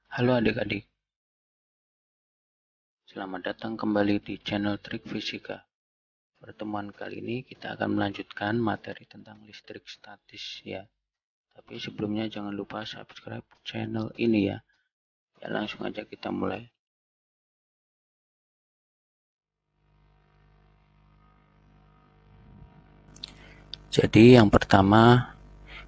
Halo adik-adik, selamat datang kembali di channel Trik Fisika. Pertemuan kali ini kita akan melanjutkan materi tentang listrik statis ya. Tapi sebelumnya jangan lupa subscribe channel ini ya. Ya langsung aja kita mulai. Jadi yang pertama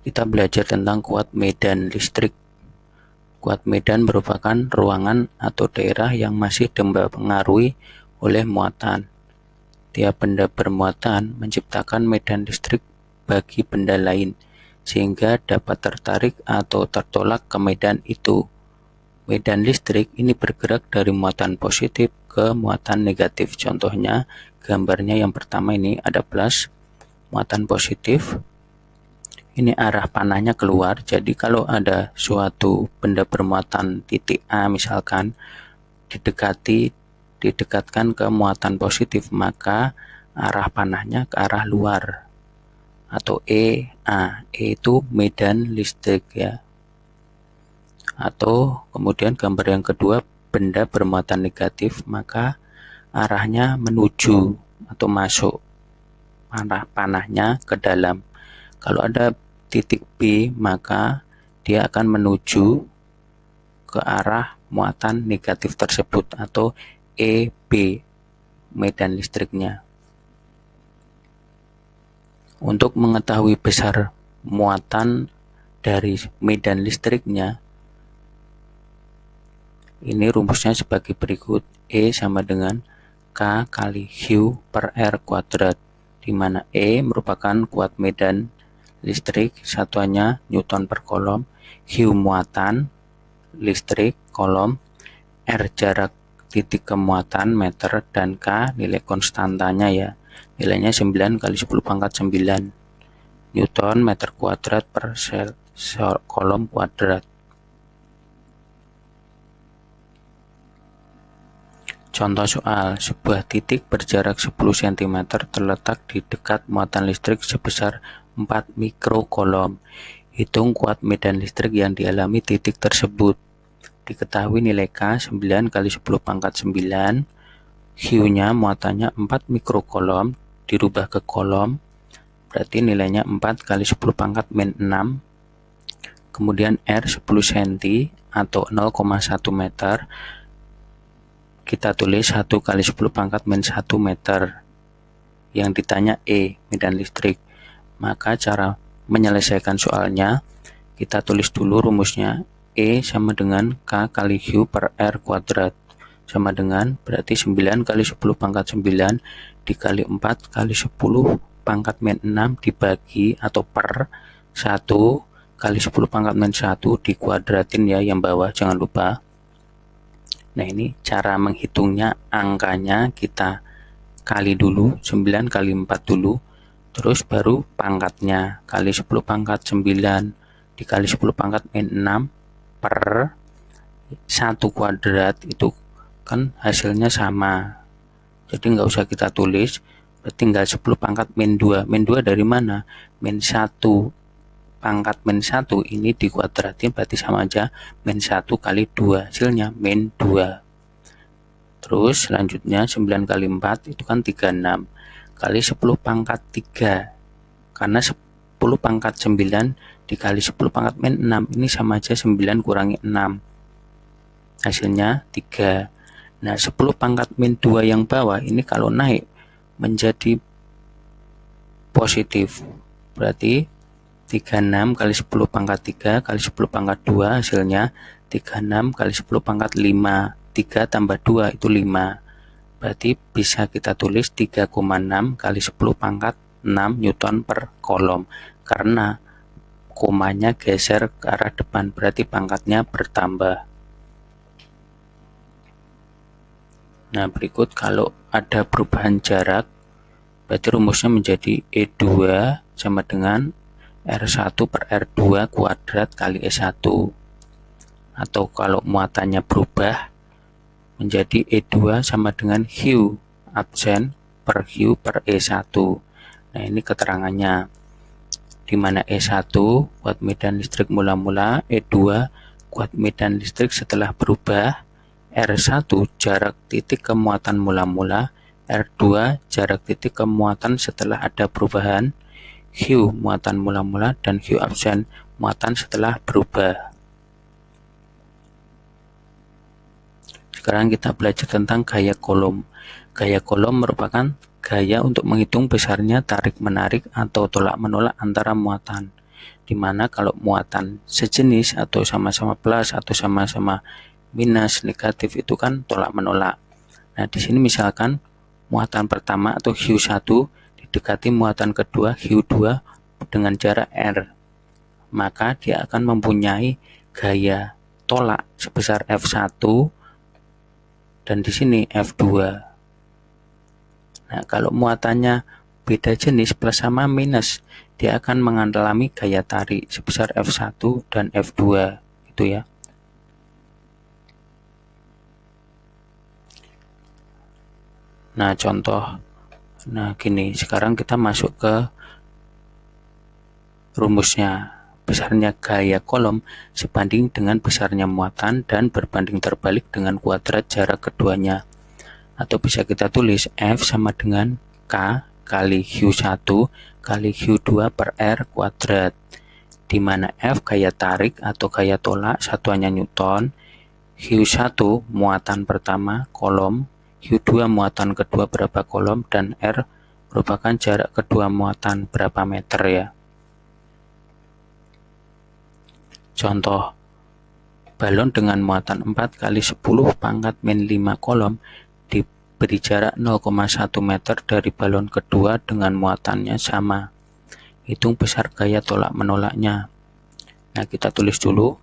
kita belajar tentang kuat medan listrik. Kuat medan merupakan ruangan atau daerah yang masih dipengaruhi oleh muatan. Tiap benda bermuatan menciptakan medan listrik bagi benda lain, sehingga dapat tertarik atau tertolak ke medan itu. Medan listrik ini bergerak dari muatan positif ke muatan negatif. Contohnya, gambarnya yang pertama ini ada plus, muatan positif. Ini arah panahnya keluar, jadi kalau ada suatu benda bermuatan titik A misalkan, didekatkan ke muatan positif, maka arah panahnya ke arah luar atau E itu medan listrik ya. Atau kemudian gambar yang kedua, benda bermuatan negatif, maka arahnya menuju atau masuk arah panahnya ke dalam. Kalau ada titik B, maka dia akan menuju ke arah muatan negatif tersebut atau EB medan listriknya. Untuk mengetahui besar muatan dari medan listriknya, ini rumusnya sebagai berikut. E sama dengan K kali Q per R kuadrat, di mana E merupakan kuat medan listrik, satuannya Newton per kolom, Q muatan listrik kolom, R jarak titik kemuatan meter, dan K nilai konstantanya ya. Nilainya 9 kali 10 pangkat 9 Newton meter kuadrat per kolom kuadrat. Contoh soal, sebuah titik berjarak 10 cm terletak di dekat muatan listrik sebesar 4 mikrokolom. Hitung kuat medan listrik yang dialami titik tersebut. Diketahui nilai K 9 kali 10 pangkat 9, Q-nya muatannya 4 mikrokolom, dirubah ke kolom, berarti nilainya 4 kali 10 pangkat min 6, kemudian R 10 cm atau 0,1 meter, kita tulis 1 kali 10 pangkat min 1 meter. Yang ditanya E, medan listrik. Maka cara menyelesaikan soalnya, kita tulis dulu rumusnya. E sama dengan K kali Q per R kuadrat. Sama dengan, berarti 9 kali 10 pangkat 9 dikali 4 kali 10 pangkat min 6 dibagi atau per 1 kali 10 pangkat min 1 dikuadratin ya, yang bawah jangan lupa. Nah ini cara menghitungnya, angkanya kita kali dulu, 9 kali 4 dulu, terus baru pangkatnya, kali 10 pangkat 9 dikali 10 pangkat min 6 per 1 kuadrat, itu kan hasilnya sama. Jadi nggak usah kita tulis, tinggal 10 pangkat min 2. Min 2 dari mana? Min 1 pangkat min 1 ini dikuadratin, berarti sama aja min 1 kali 2, hasilnya min 2. Terus selanjutnya 9 kali 4 itu kan 36 kali 10 pangkat 3, karena 10 pangkat 9 dikali 10 pangkat min 6 ini sama aja 9 kurangi 6, hasilnya 3. Nah 10 pangkat min 2 yang bawah ini kalau naik menjadi positif, berarti 36 kali 10 pangkat 3 kali 10 pangkat 2 hasilnya 36 kali 10 pangkat 5, 3 tambah 2 itu 5, berarti bisa kita tulis 3,6 kali 10 pangkat 6 Newton per kolom, karena komanya geser ke arah depan, berarti pangkatnya bertambah. Nah berikut kalau ada perubahan jarak, berarti rumusnya menjadi E2 sama dengan R1 per R2 kuadrat kali E1. Atau kalau muatannya berubah menjadi E2 sama dengan Q absen per Q per E1. Nah ini keterangannya, di mana E1 kuat medan listrik mula-mula, E2 kuat medan listrik setelah berubah. R1 jarak titik ke muatan mula-mula, R2 jarak titik ke muatan setelah ada perubahan, Q muatan mula-mula, dan Q absen muatan setelah berubah. Sekarang kita belajar tentang gaya kolom. Gaya kolom merupakan gaya untuk menghitung besarnya tarik-menarik atau tolak-menolak antara muatan, di mana kalau muatan sejenis atau sama-sama plus atau sama-sama minus negatif itu kan tolak-menolak. Nah, di sini misalkan muatan pertama atau Q1 didekati muatan kedua Q2 dengan jarak R, maka dia akan mempunyai gaya tolak sebesar F1 dan di sini F2. Nah, kalau muatannya beda jenis plus sama minus, dia akan mengalami gaya tarik sebesar F1 dan F2 itu ya. Nah, contoh. Nah, gini, sekarang kita masuk ke rumusnya. Besarnya gaya kolom sebanding dengan besarnya muatan dan berbanding terbalik dengan kuadrat jarak keduanya. Atau bisa kita tulis F sama dengan K kali Q1 kali Q2 per R kuadrat, di mana F gaya tarik atau gaya tolak satuannya Newton, Q1 muatan pertama kolom, Q2 muatan kedua berapa kolom, dan R merupakan jarak kedua muatan berapa meter ya. Contoh, balon dengan muatan 4 kali 10 pangkat min 5 kolom diberi jarak 0,1 meter dari balon kedua dengan muatannya sama. Hitung besar gaya tolak menolaknya. Nah, kita tulis dulu.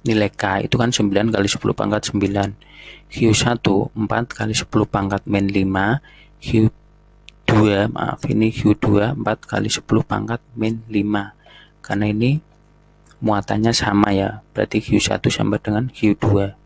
Nilai K itu kan 9 kali 10 pangkat 9. Q1 4 kali 10 pangkat min 5. Q2 4 kali 10 pangkat min 5. Karena ini muatannya sama ya, berarti Q1 sama dengan Q2.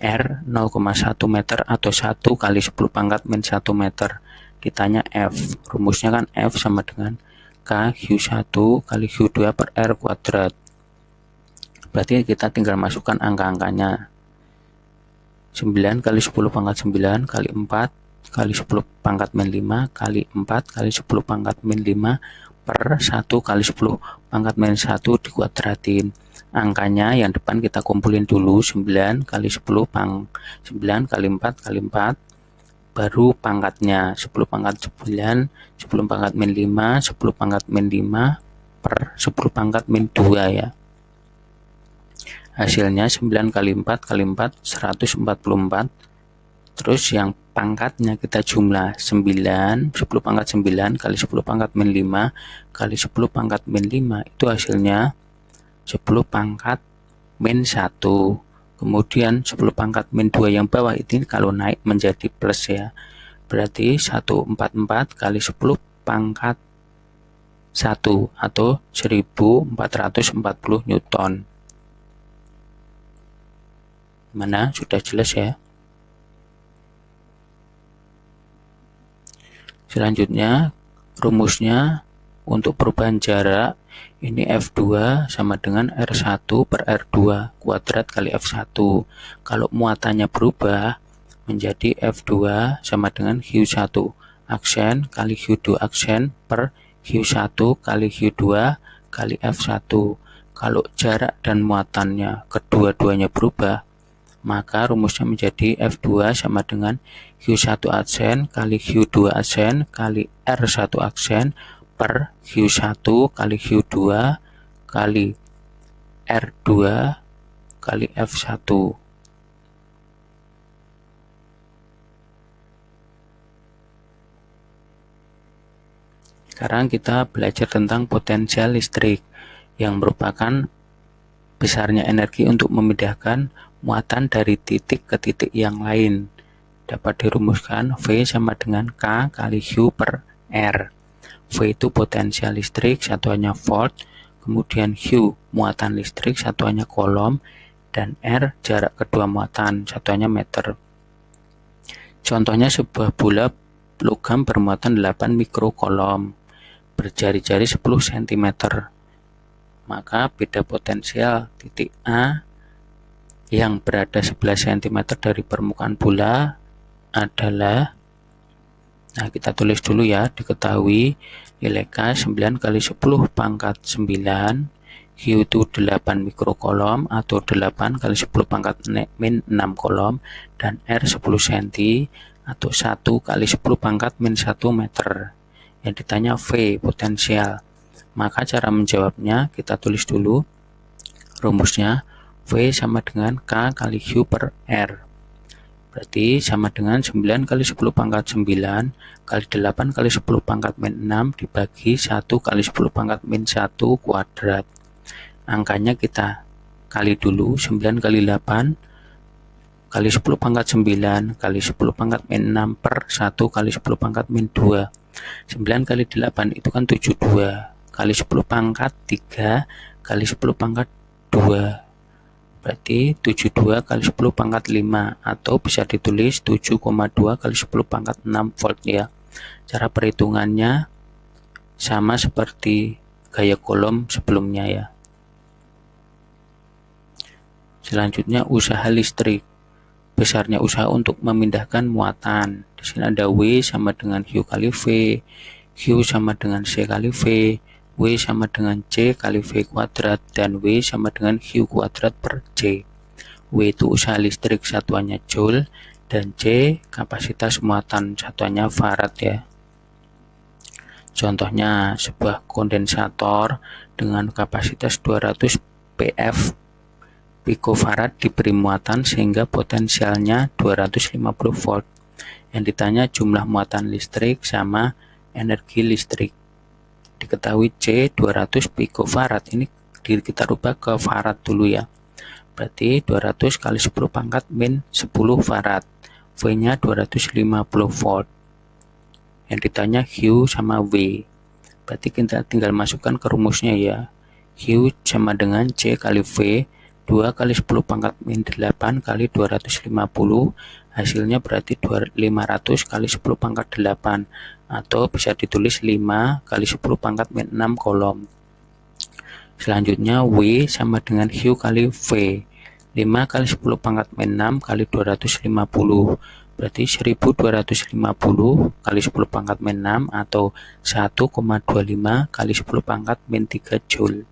R 0,1 meter atau 1 kali 10 pangkat min 1 meter. Ditanya F, rumusnya kan F sama dengan K Q1 kali Q2 per R kuadrat. Berarti kita tinggal masukkan angka-angkanya. 9 kali 10 pangkat 9 kali 4 kali 10 pangkat min 5 kali 4 kali 10 pangkat min 5 per 1 kali 10 pangkat min 1 dikuadratin. Angkanya yang depan kita kumpulin dulu, 9 kali 10 9 kali 4 kali 4, baru pangkatnya 10 pangkat 9, 10 pangkat min 5, 10 pangkat min 5 per 10 pangkat min 2 ya. Hasilnya 9 kali 4 kali 4 144. Terus yang pangkatnya kita jumlah 9, 10 pangkat 9 kali 10 pangkat min 5 kali 10 pangkat min 5 itu hasilnya 10 pangkat min 1. Kemudian 10 pangkat min 2 yang bawah ini kalau naik menjadi plus ya. Berarti 144 kali 10 pangkat 1 atau 1440 Newton. Mana sudah jelas ya. Selanjutnya rumusnya untuk perubahan jarak ini F2 sama dengan R1 per R2 kuadrat kali F1. Kalau muatannya berubah menjadi F2 sama dengan Q1 aksen kali Q2 aksen per Q1 kali Q2 kali F1. Kalau jarak dan muatannya kedua-duanya berubah, maka rumusnya menjadi F2 sama dengan Q1 aksen kali Q2 aksen kali R1 aksen per Q1 kali Q2 kali R2 kali F1. Sekarang kita belajar tentang potensial listrik yang merupakan besarnya energi untuk memindahkan muatan dari titik ke titik yang lain. Dapat dirumuskan V sama dengan K kali Q per R. V itu potensial listrik, satuannya volt, kemudian Q muatan listrik, satuannya kolom, dan R jarak kedua muatan, satuannya meter. Contohnya sebuah bola logam bermuatan 8 mikrokolom berjari-jari 10 cm. maka beda potensial titik A yang berada 11 cm dari permukaan bola adalah, nah kita tulis dulu ya, diketahui nilai K 9 kali 10 pangkat 9, Q itu 8 mikrokolom atau 8 kali 10 pangkat min 6 kolom, dan R 10 cm atau 1 kali 10 pangkat min 1 meter. Yang ditanya V potensial, maka cara menjawabnya kita tulis dulu rumusnya. V sama dengan K kali Q per R, berarti sama dengan 9 kali 10 pangkat 9 kali 8 kali 10 pangkat min 6 dibagi 1 kali 10 pangkat min 1 kuadrat. Angkanya kita kali dulu, 9 kali 8 kali 10 pangkat 9 kali 10 pangkat min 6 per 1 kali 10 pangkat min 2. 9 kali 8 itu kan 72, kali 10 pangkat 3 kali 10 pangkat 2, berarti 72 kali 10 pangkat 5, atau bisa ditulis 7,2 kali 10 pangkat 6 volt ya. Cara perhitungannya sama seperti gaya kolom sebelumnya ya. Selanjutnya usaha listrik. Besarnya usaha untuk memindahkan muatan. Di sini ada W sama dengan Q kali V, Q sama dengan C kali V, W sama dengan C kali V kuadrat, dan W sama dengan Q kuadrat per C. W itu usaha listrik satuannya Joule, dan C kapasitas muatan satuannya farad ya. Contohnya sebuah kondensator dengan kapasitas 200 PF picofarad diberi muatan sehingga potensialnya 250 volt. Yang ditanya jumlah muatan listrik sama energi listrik. Diketahui C 200 picofarad, ini kita rubah ke farad dulu ya. Berarti 200 kali 10 pangkat min 10 farad. V-nya 250 volt. Yang ditanya Q sama V. Berarti kita tinggal masukkan ke rumusnya ya. Q sama dengan C kali V, 2 kali 10 pangkat min 8 kali 250, hasilnya berarti 500 kali 10 pangkat 8, atau bisa ditulis 5 kali 10 pangkat min 6 kolom. Selanjutnya W sama dengan Q kali V, 5 kali 10 pangkat min 6 kali 250, berarti 1250 kali 10 pangkat min 6 atau 1,25 kali 10 pangkat min 3 Joule.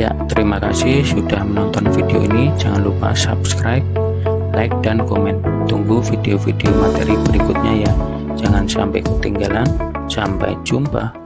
Ya, terima kasih sudah menonton video ini. Jangan lupa subscribe, like, dan komen. Tunggu video-video materi berikutnya ya. Jangan sampai ketinggalan. Sampai jumpa.